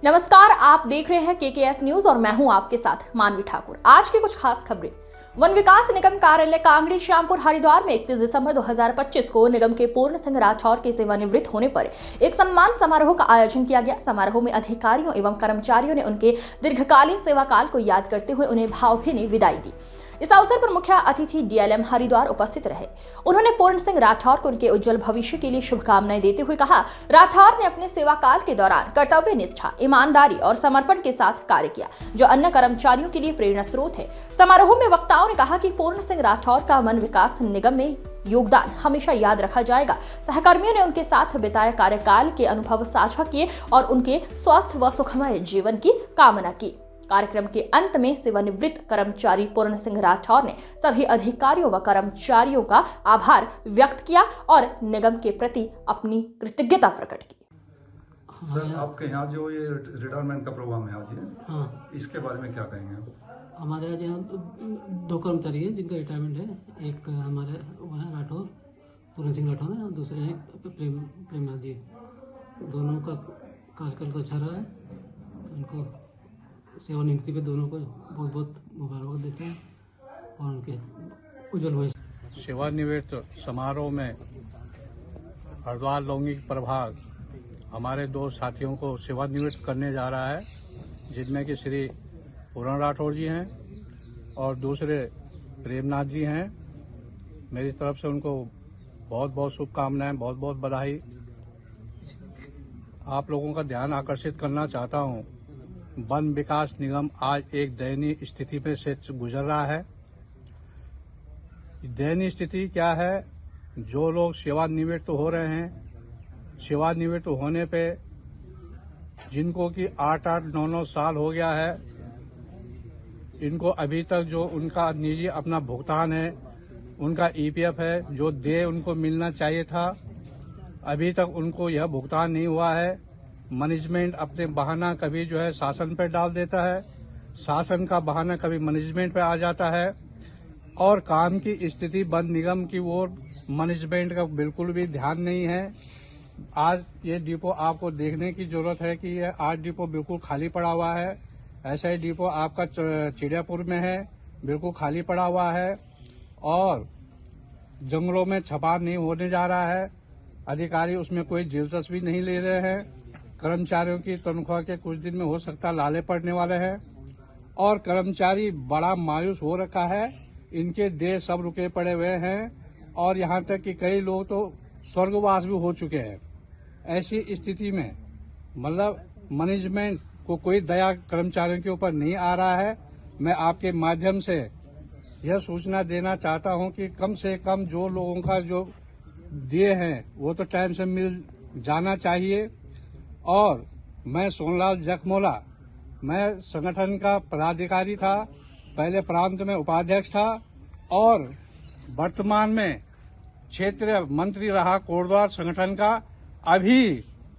नमस्कार, आप देख रहे हैं केकेएस न्यूज और मैं हूं आपके साथ मानवी ठाकुर। आज की कुछ खास खबरें। वन विकास निगम कार्यालय कांगड़ी श्यामपुर हरिद्वार में 31 दिसंबर 2025 को निगम के पूर्ण सिंह राठौर के सेवानिवृत्त होने पर एक सम्मान समारोह का आयोजन किया गया। समारोह में अधिकारियों एवं कर्मचारियों ने उनके दीर्घकालीन सेवा काल को याद करते हुए उन्हें भावभीनी विदाई दी। इस अवसर पर मुख्य अतिथि डीएलएम हरिद्वार उपस्थित रहे। उन्होंने पूर्ण सिंह राठौर को उनके उज्जवल भविष्य के लिए शुभकामनाएं देते हुए कहा, राठौर ने अपने सेवा काल के दौरान कर्तव्य निष्ठा, ईमानदारी और समर्पण के साथ कार्य किया, जो अन्य कर्मचारियों के लिए प्रेरणा स्रोत है। समारोह में वक्ताओं ने कहा कि पूर्ण सिंह राठौर का वन विकास निगम में योगदान हमेशा याद रखा जाएगा। सहकर्मियों ने उनके साथ बिताए कार्यकाल के अनुभव साझा किए और उनके स्वस्थ व सुखमय जीवन की कामना की। कार्यक्रम के अंत में सेवानिवृत्त कर्मचारी पूर्ण सिंह राठौर ने सभी अधिकारियों व कर्मचारियों का आभार व्यक्त किया और निगम के प्रति अपनी कृतज्ञता प्रकट की। सर, आपके यहाँ जो ये रिटायरमेंट का प्रोग्राम है आज ये, इसके बारे में क्या कहेंगे आप? हमारे यहाँ दो कर्मचारी हैं जिनका रिटायरमेंट है। एक हमारे वो है राठौर, पूर्ण सिंह राठौर है, और दूसरे हैं प्रेमनाथ जी। दोनों का कार्यकाल तो अच्छा रहा है। उनको सेवानिवृत्ति पे दोनों को बहुत बहुत मुबारक देते हैं और उनके उज्जवल भविष्य। सेवानिवृत्त समारोह में हरिद्वार लौंगिक प्रभाग हमारे दो साथियों को सेवानिवृत्त करने जा रहा है, जिनमें कि श्री पूर्ण राठौर जी हैं और दूसरे प्रेमनाथ जी हैं। मेरी तरफ से उनको बहुत बहुत शुभकामनाएं, बहुत बहुत बधाई। आप लोगों का ध्यान आकर्षित करना चाहता हूं, वन विकास निगम आज एक दयनीय स्थिति में से गुजर रहा है। दयनीय स्थिति क्या है? जो लोग सेवानिवृत्त हो रहे हैं, सेवानिवृत्त होने पे जिनको कि 8-8, 9-9 साल हो गया है, इनको अभी तक जो उनका निजी अपना भुगतान है, उनका ईपीएफ है, जो देय उनको मिलना चाहिए था, अभी तक उनको यह भुगतान नहीं हुआ है। मैनेजमेंट अपने बहाना कभी जो है शासन पर डाल देता है, शासन का बहाना कभी मैनेजमेंट पे आ जाता है, और काम की स्थिति वन निगम की ओर मैनेजमेंट का बिल्कुल भी ध्यान नहीं है। आज ये डिपो आपको देखने की जरूरत है कि ये आज डिपो बिल्कुल खाली पड़ा हुआ है। ऐसा ही डिपो आपका चिड़ियापुर में है, बिल्कुल खाली पड़ा हुआ है, और जंगलों में छपार नहीं होने जा रहा है। अधिकारी उसमें कोई दिलचस्पी नहीं ले रहे हैं। कर्मचारियों की तनख्वाह के कुछ दिन में हो सकता लाले पड़ने वाले हैं, और कर्मचारी बड़ा मायूस हो रखा है। इनके देह सब रुके पड़े हुए हैं, और यहाँ तक कि कई लोग तो स्वर्गवास भी हो चुके हैं। ऐसी स्थिति में मतलब मैनेजमेंट को कोई दया कर्मचारियों के ऊपर नहीं आ रहा है। मैं आपके माध्यम से यह सूचना देना चाहता हूं कि कम से कम जो लोगों का जो दिए हैं वो तो टाइम से मिल जाना चाहिए। और मैं सोनलाल जखमोला, मैं संगठन का पदाधिकारी था, पहले प्रांत में उपाध्यक्ष था और वर्तमान में क्षेत्रीय मंत्री रहा कोटद्वार संगठन का। अभी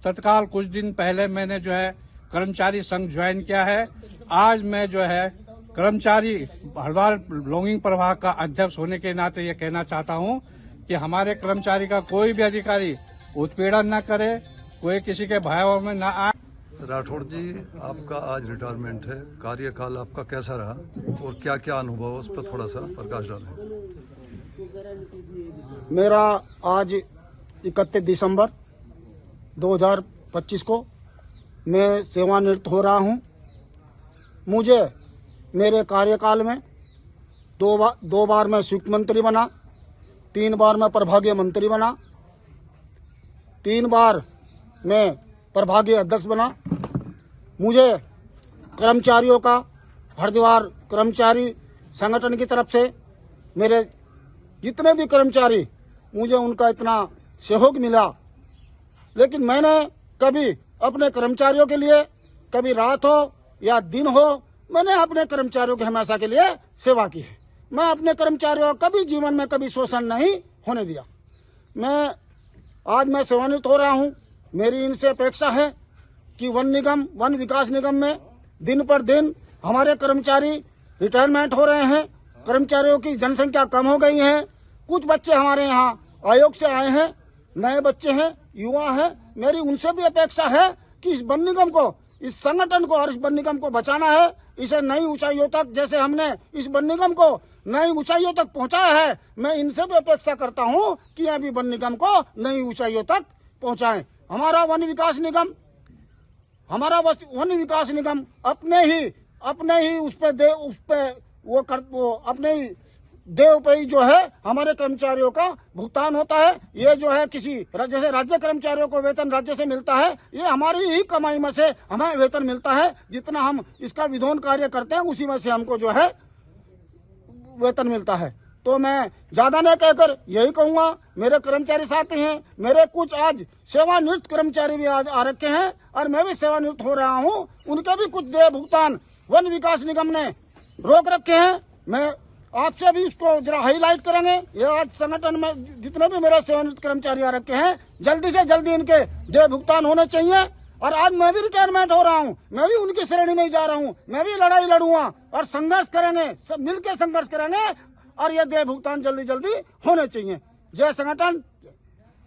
तत्काल कुछ दिन पहले मैंने जो है कर्मचारी संघ ज्वाइन किया है। आज मैं जो है कर्मचारी हरिद्वार लौंगिक प्रभाग का अध्यक्ष होने के नाते ये कहना चाहता हूं कि हमारे कर्मचारी का कोई भी अधिकारी उत्पीड़न न करे, कोई किसी के भय में ना आए। राठौर जी, आपका आज रिटायरमेंट है, कार्यकाल आपका कैसा रहा और क्या क्या अनुभव, उस पर थोड़ा सा प्रकाश डालें। मेरा आज 31 दिसंबर 2025 को मैं सेवानिवृत्त हो रहा हूं। मुझे मेरे कार्यकाल में दो बार मैं संयुक्त मंत्री बना, 3 बार मैं प्रभागीय मंत्री बना, 3 बार मैं प्रभागीय अध्यक्ष बना। मुझे कर्मचारियों का, हरिद्वार कर्मचारी संगठन की तरफ से मेरे जितने भी कर्मचारी, मुझे उनका इतना सहयोग मिला। लेकिन मैंने कभी अपने कर्मचारियों के लिए, कभी रात हो या दिन हो, मैंने अपने कर्मचारियों की हमेशा के लिए सेवा की है। मैं अपने कर्मचारियों का कभी जीवन में कभी शोषण नहीं होने दिया। आज मैं सेवानिवृत्त हो रहा हूं। मेरी इनसे अपेक्षा है कि वन विकास निगम में दिन पर दिन हमारे कर्मचारी रिटायरमेंट हो रहे हैं। कर्मचारियों की जनसंख्या कम हो गई है। कुछ बच्चे हमारे यहाँ आयोग से आए हैं, नए बच्चे हैं, युवा हैं। मेरी उनसे भी अपेक्षा है कि इस वन निगम को इस संगठन को और इस वन निगम को बचाना है, इसे नई ऊंचाइयों तक, जैसे हमने इस वन निगम को नई ऊंचाइयों तक पहुंचाया है, मैं इनसे भी अपेक्षा करता हूं कि अभी वन निगम को नई ऊंचाइयों तक पहुंचाएं। हमारा वन विकास निगम अपने ही उस पे वो अपने ही देव पे ही जो है हमारे कर्मचारियों का भुगतान होता है। ये जो है किसी जैसे राज्य कर्मचारियों को वेतन राज्य से मिलता है, ये हमारी ही कमाई में से हमें वेतन मिलता है। जितना हम इसका विधोन कार्य करते हैं उसी में से हमको जो है वेतन मिलता है। तो मैं ज्यादा नहीं कहकर यही कहूंगा, मेरे कर्मचारी साथी हैं, मेरे कुछ आज सेवानिवृत्त कर्मचारी भी आज आ रखे हैं और मैं भी सेवानिवृत्त हो रहा हूं, उनके भी कुछ देय भुगतान वन विकास निगम ने रोक रखे हैं। मैं आपसे भी उसको जरा हाईलाइट करेंगे। ये आज संगठन में जितने भी मेरे सेवानिवृत्त कर्मचारी आ रखे हैं, जल्दी से जल्दी इनके देय भुगतान होने चाहिए। और आज मैं भी रिटायरमेंट हो रहा हूँ, मैं भी उनकी श्रेणी में ही जा रहा हूँ, मैं भी लड़ाई लड़ूंगा और संघर्ष करेंगे, सब मिलकर संघर्ष करेंगे और ये देय भुगतान जल्दी जल्दी होने चाहिए। जय संगठन।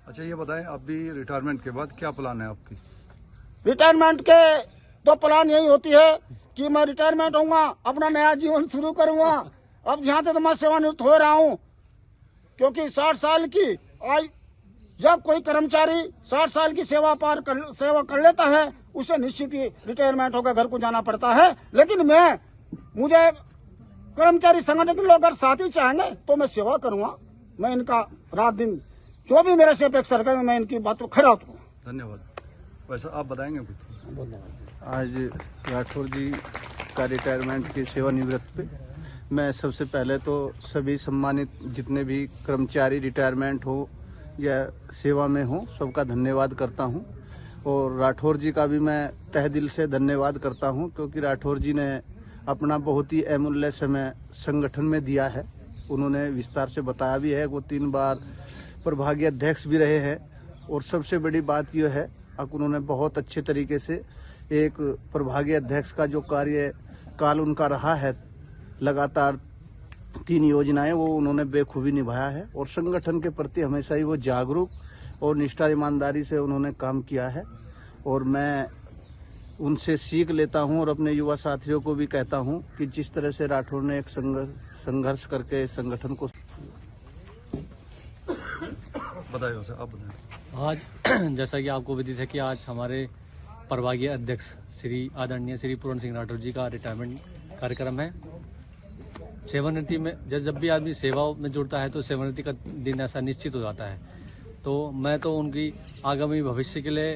अच्छा ये बताएं, अभी रिटायरमेंट के बाद क्या प्लान है आपकी? रिटायरमेंट के तो प्लान यही होती है कि मैं रिटायरमेंट होऊंगा, अपना नया जीवन शुरू करूंगा। अब यहाँ से तो मैं सेवानिवृत्त हो रहा हूँ, क्योंकि 60 साल की आयु, जब कोई कर्मचारी 60 साल की सेवा कर लेता है, उसे निश्चित ही रिटायरमेंट होकर घर को जाना पड़ता है। लेकिन मुझे कर्मचारी संगठन के लोग अगर साथी चाहेंगे तो मैं सेवा करूंगा। मैं इनका रात दिन जो भी मेरे से अपेक्षा रखेंगे, मैं इनकी बात को खरा उतरूंगा। धन्यवाद। वैसा आप बताएंगे कुछ? आज राठौर जी का रिटायरमेंट की सेवानिवृत्त पे मैं सबसे पहले तो सभी सम्मानित जितने भी कर्मचारी रिटायरमेंट हो या सेवा में हो, सबका धन्यवाद करता हूं। और राठौर जी का भी मैं तहे दिल से धन्यवाद करता हूं, क्योंकि राठौर जी ने अपना बहुत ही अमूल्य समय संगठन में दिया है। उन्होंने विस्तार से बताया भी है, वो 3 बार प्रभागीय अध्यक्ष भी रहे हैं। और सबसे बड़ी बात यह है कि उन्होंने बहुत अच्छे तरीके से एक प्रभागीय अध्यक्ष का जो कार्यकाल उनका रहा है, लगातार 3 योजनाएं वो उन्होंने बेखूबी निभाया है। और संगठन के प्रति हमेशा ही वो जागरूक और निष्ठा ईमानदारी से उन्होंने काम किया है। और मैं उनसे सीख लेता हूं और अपने युवा साथियों को भी कहता हूं कि जिस तरह से राठौर ने एक संघर्ष करके संगठन को बताइए, वैसे आप बताएं। आज जैसा कि आपको विदित है कि आज हमारे प्रभागीय अध्यक्ष श्री आदरणीय श्री पूर्ण सिंह राठौर जी का रिटायरमेंट कार्यक्रम है। सेवानिवृत्ति में जब भी आदमी सेवा में जुड़ता है तो सेवानिवृत्ति का दिन ऐसा निश्चित हो जाता है। तो मैं तो उनकी आगामी भविष्य के लिए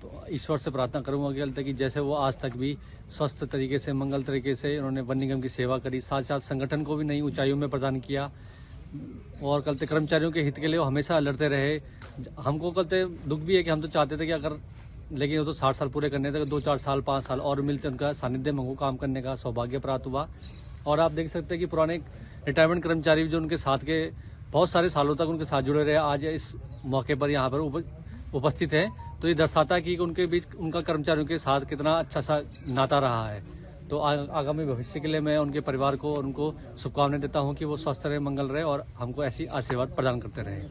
तो ईश्वर से प्रार्थना करूंगा कि जैसे वो आज तक भी स्वस्थ तरीके से, मंगल तरीके से उन्होंने वन निगम की सेवा करी, साथ साथ संगठन को भी नई ऊंचाइयों में प्रदान किया और कल तक कर्मचारियों के हित के लिए वो हमेशा लड़ते रहे। हमको कल तक दुख भी है कि हम तो चाहते थे कि अगर, लेकिन वो तो 60 साल पूरे करने थे, 2-4 साल 5 साल और मिलते उनका सानिध्य में हमको काम करने का सौभाग्य प्राप्त हुआ। और आप देख सकते हैं कि पुराने रिटायरमेंट कर्मचारी जो उनके साथ के बहुत सारे सालों तक उनके साथ जुड़े रहे, आज इस मौके पर यहाँ पर उपस्थित है। तो ये दर्शाता है कि उनके बीच उनका कर्मचारियों के साथ कितना अच्छा सा नाता रहा है। तो आगामी भविष्य के लिए मैं उनके परिवार को और उनको शुभकामनाएं देता हूँ कि वो स्वस्थ रहे, मंगल रहे और हमको ऐसी आशीर्वाद प्रदान करते रहे।